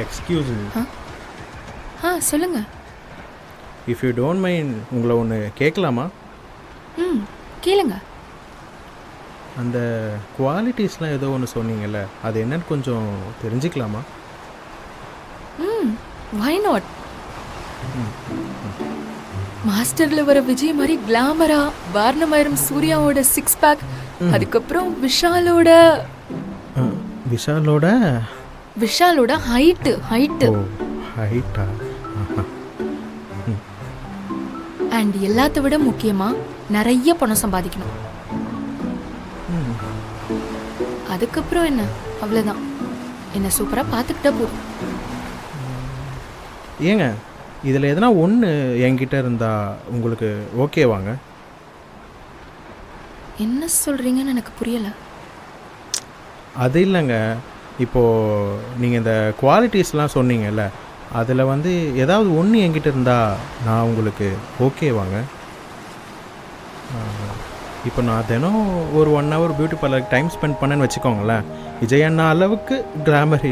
Excuse சொல்லுங்க. If you don't mind உங்களை ஒன்று கேட்கலாமா? கேளுங்க. அந்த குவாலிட்டிஸ்லாம் ஏதோ ஒன்று சொன்னீங்கல்ல, அது என்னன்னு கொஞ்சம் தெரிஞ்சுக்கலாமா? Why not? மாஸ்டர்ல வர விஜய் மாதிரி கிளாமரா, வாரணமாயிரம் சூர்யாவோட 6 பேக், அதுக்கப்புறம் விஷாலோட ஹைட்டு. ஹைட்டா? அண்ட் எல்லாத்த விட முக்கியமா நிறைய பணம் சம்பாதிக்கணும். அதுக்கப்புறம் என்ன, அவ்வளவுதான். என்ன சூப்பரா பார்த்துக்கிட்டா போதும். ஏங்க, இதில் எதனா ஒன்று என்கிட்ட இருந்தால் உங்களுக்கு ஓகேவாங்க? என்ன சொல்றீங்கன்னு எனக்கு புரியல. அது இல்லைங்க, இப்போது நீங்கள் இந்த குவாலிட்டிஸ்லாம் சொன்னீங்கல்ல, அதில் வந்து ஏதாவது ஒன்று என்கிட்ட இருந்தால் நான் உங்களுக்கு ஓகேவாங்க? இப்போ நான் தினம் ஒரு 1 hour பியூட்டி பார்லருக்கு டைம் ஸ்பெண்ட் பண்ணேன்னு வச்சுக்கோங்களேன், விஜய் அண்ணா அளவுக்கு கிளாமர் இல்லை.